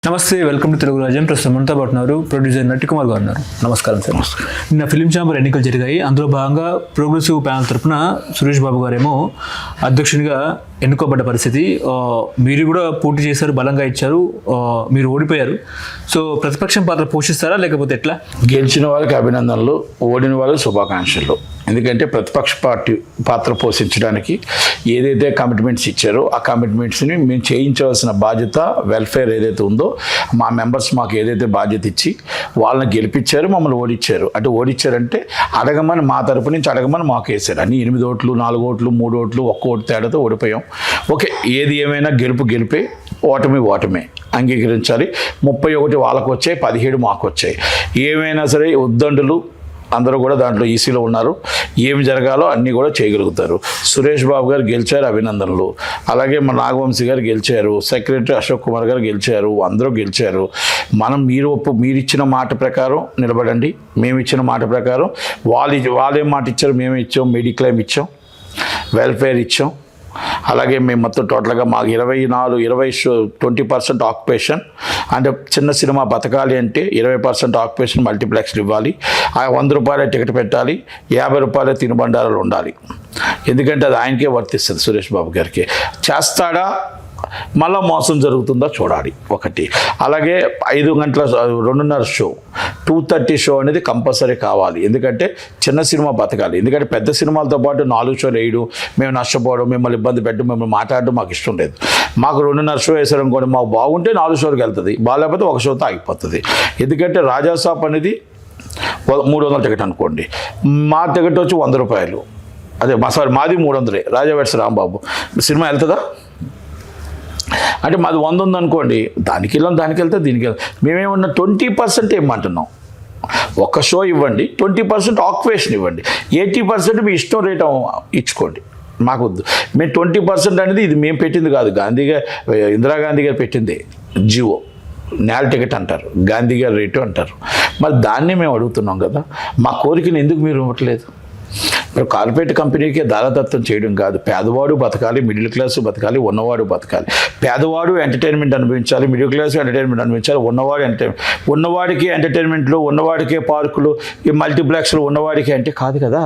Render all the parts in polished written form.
నమస్తే, welcome to Telugu రాజ్యం. ప్రస్తుతం మనతో పాటు ఉన్నారు ప్రొడ్యూసర్ నటి కుమార్ గారు ఉన్నారు. నమస్కారం సార్. నిన్న ఫిలిం ఛాంబర్ ఎన్నికలు జరిగాయి. అందులో భాగంగా ప్రోగ్రెసివ్ ప్యానల్ తరఫున సురేష్ బాబు గారేమో అధ్యక్షునిగా ఎన్నుకోబడ్డ పరిస్థితి. మీరు కూడా పోటీ చేశారు, బలంగా ఇచ్చారు, మీరు ఓడిపోయారు. సో ప్రతిపక్షం పాత్ర పోషిస్తారా లేకపోతే ఎట్లా? గెలిచిన వాళ్ళకి అభినందనలు, ఓడిన వాళ్ళకి శుభాకాంక్షలు. ఎందుకంటే ప్రతిపక్ష పార్టీ పాత్ర పోషించడానికి ఏదైతే కమిట్మెంట్స్ ఇచ్చారో ఆ కమిట్మెంట్స్ని మేము చేయించవలసిన బాధ్యత, వెల్ఫేర్ ఏదైతే ఉందో మా మెంబర్స్ మాకు ఏదైతే బాధ్యత ఇచ్చి వాళ్ళని గెలిపించారు, మమ్మల్ని ఓడించారు. అంటే ఓడించారంటే అడగమని మా తరపు నుంచి అడగమని మాకు వేశారు. అన్ని 8 ఓట్లు, 4 ఓట్లు, 3 ఓట్లు, 1 ఓటు తేడాతో ఓడిపోయాం. ఓకే, ఏది ఏమైనా గెలిపే, ఓటమే అంగీకరించాలి. 31 వాళ్ళకు వచ్చాయి, 17 మాకు వచ్చాయి. ఏమైనా సరే ఉద్దండులు అందరూ కూడా దాంట్లో ఈసీలో ఉన్నారు. ఏమి జరగాలో అన్నీ కూడా చేయగలుగుతారు. సురేష్ బాబు గారు గెలిచారు, అభినందనలు. అలాగే మన నాగవంశీ గారు గెలిచారు, సెక్రటరీ అశోక్ కుమార్ గారు గెలిచారు, అందరూ గెలిచారు. మీరు ఇచ్చిన మాట ప్రకారం నిలబడండి. మేము ఇచ్చిన మాట ప్రకారం వాళ్ళేం మాట ఇచ్చారు, మేము ఇచ్చాం. మెడిక్లైమ్ ఇచ్చాం, వెల్ఫేర్ ఇచ్చాం. అలాగే మేము మొత్తం టోటల్గా మాకు 20% ఆక్యుపేషన్. అంటే చిన్న సినిమా బతకాలి అంటే 20% ఆక్యుపేషన్ మల్టీప్లెక్స్లు ఇవ్వాలి. ఆ 100 రూపాయల టికెట్ పెట్టాలి, 50 రూపాయల తినుబండారాలు ఉండాలి. ఎందుకంటే అది ఆయనకే వర్తిస్తుంది, సురేష్ బాబు గారికి. చేస్తాడా, మళ్ళీ మోసం జరుగుతుందో చూడాలి ఒకటి. అలాగే 5 గంటల 2:30 షో, 2:30 షో అనేది కంపల్సరీ కావాలి. ఎందుకంటే చిన్న సినిమా బతకాలి. ఎందుకంటే పెద్ద సినిమాలతో పాటు 4 షోలు వేయడం, మేము నష్టపోవడం, మిమ్మల్ని ఇబ్బంది పెట్టడం, మిమ్మల్ని మాట్లాడడం మాకు ఇష్టం లేదు. మాకు 2:30 షో వేసారు అనుకోండి, మాకు బాగుంటే 4 షోలకు వెళ్తుంది, బాగాలేకపోతే 1 షోతో ఆగిపోతుంది. ఎందుకంటే రాజాసాబ్ అనేది 300 టికెట్ అనుకోండి, మా టికెట్ వచ్చి 100 రూపాయలు. అదే మాది 300. రాజా వెడ్స్ రాంబాబు సినిమా వెళ్తుందా? అంటే మాది 100 ఉందనుకోండి, దానికి వెళ్తే దీనికి మేమేమన్నా 20% ఏమంటున్నాం. ఒక షో ఇవ్వండి, 20% ఆక్యుపేషన్ ఇవ్వండి, 80% మీ ఇష్టం రేట్ ఇచ్చుకోండి. మాకు వద్దు. మేము 20% అనేది ఇది మేము పెట్టింది కాదు, ఇందిరాగాంధీ గారు పెట్టింది జియో. నేల టికెట్ అంటారు, గాంధీ గారి రేటు అంటారు. మరి దాన్ని మేము అడుగుతున్నాం కదా. మా కోరికను ఎందుకు మీరు ఇవ్వట్లేదు? మరి కార్పొరేట్ కంపెనీకి దారదత్తం చేయడం కాదు. పేదవాడు బతకాలి, మిడిల్ క్లాసు బతకాలి, ఉన్నవాడు బతకాలి. పేదవాడు ఎంటర్టైన్మెంట్ అనుభవించాలి, మిడిల్ క్లాసు ఎంటర్టైన్మెంట్ అనుభవించాలి, ఉన్నవాడికి ఎంటర్టైన్మెంట్లు, ఉన్నవాడికే పార్కులు, ఈ మల్టీప్లెక్స్లు ఉన్నవాడికి అంటే కాదు కదా.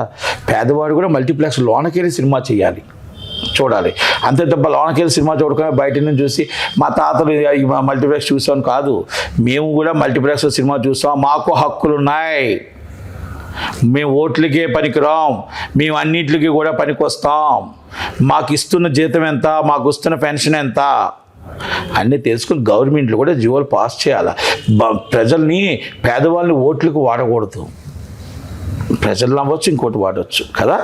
పేదవాడు కూడా మల్టీప్లెక్స్ లోనకెళ్ళి సినిమా చేయాలి, చూడాలి. అంతే తప్ప లోనకెళ్ళి సినిమా చూడకుండా బయట నుంచి చూసి మా తాతలు మల్టీప్లెక్స్ చూసాం కాదు. మేము కూడా మల్టీప్లెక్స్ సినిమా చూస్తాం, మాకు హక్కులు ఉన్నాయి. మేము ఓట్లకే పనికిరాం, మేము అన్నింటికి కూడా పనికొస్తాం. మాకు ఇస్తున్న జీతం ఎంత, మాకు ఇస్తున్న పెన్షన్ ఎంత అన్నీ తెలుసుకుని గవర్నమెంట్లు కూడా జీవోలు పాస్ చేయాలి. ప్రజల్ని, పేదవాళ్ళని ఓట్లకు వాడకూడదు. ప్రజలు అవ్వచ్చు, ఇంకోటి వాడవచ్చు కదా.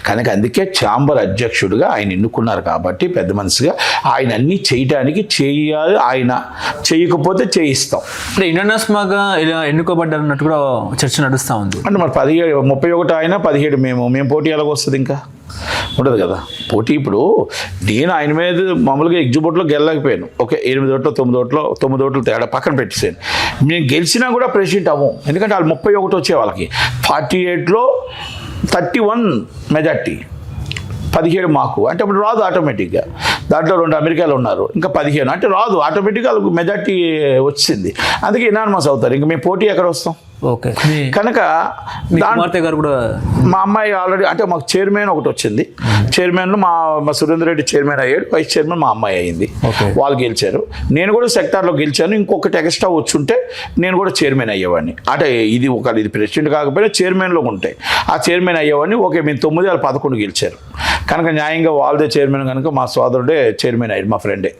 కనుక అందుకే ఛాంబర్ అధ్యక్షుడిగా ఆయన ఎన్నుకున్నారు కాబట్టి పెద్ద మనిషిగా ఆయన అన్నీ చేయడానికి చేయాలి. ఆయన చేయకపోతే చేయిస్తాం. అంటే ఇంటర్నేషనల్గా ఇలా ఎన్నుకోబడ్డారన్నట్టు కూడా చర్చ నడుస్తూ ఉంది. అంటే మరి 31 ఆయన, 17 మేము పోటీ ఎలాగ వస్తుంది? ఇంకా ఉండదు కదా పోటీ. ఇప్పుడు నేను ఆయన మీద మామూలుగా ఎగ్జిబిట్లో గెలలేకపోయాను. ఓకే, 8 ఓట్లు, 9 ఓట్లు తేడా పక్కన పెట్టేసాను. మేము గెలిచినా కూడా ప్రెసిడెంట్ అవ్వం. ఎందుకంటే వాళ్ళు 31 వచ్చే వాళ్ళకి 48లో 31 మెజార్టీ, 17 మాకు. అంటే అప్పుడు రాదు ఆటోమేటిక్గా. దాంట్లో 2 అమెరికాలో ఉన్నారు, ఇంకా 15 అంటే రాదు ఆటోమేటిక్గా. వాళ్ళకు మెజార్టీ వచ్చింది, అందుకే ఇనానిమస్ అవుతారు. ఇంకా మేము పోటీ ఎక్కడ వస్తాం? ఓకే. కనుక గారు కూడా మా అమ్మాయి ఆల్రెడీ, అంటే మాకు చైర్మన్ ఒకటి వచ్చింది. చైర్మన్లో మా సురేందర్ రెడ్డి చైర్మన్ అయ్యాడు, వైస్ చైర్మన్ మా అమ్మాయి అయింది. వాళ్ళు గెలిచారు, నేను కూడా సెక్టార్లో గెలిచాను. ఇంకొకటి ఎక్స్ట్రా వచ్చుంటే నేను కూడా చైర్మన్ అయ్యేవాడిని. అంటే ఇది ప్రెసిడెంట్ కాకపోయినా చైర్మన్లో ఉంటాయి, ఆ చైర్మన్ అయ్యేవాడిని. ఓకే, మేము 9 వాళ్ళు 11 గెలిచారు. కనుక న్యాయంగా వాళ్ళదే చైర్మన్, కనుక మా సోదరుడే చైర్మన్ అయ్యాడు, మా ఫ్రెండే.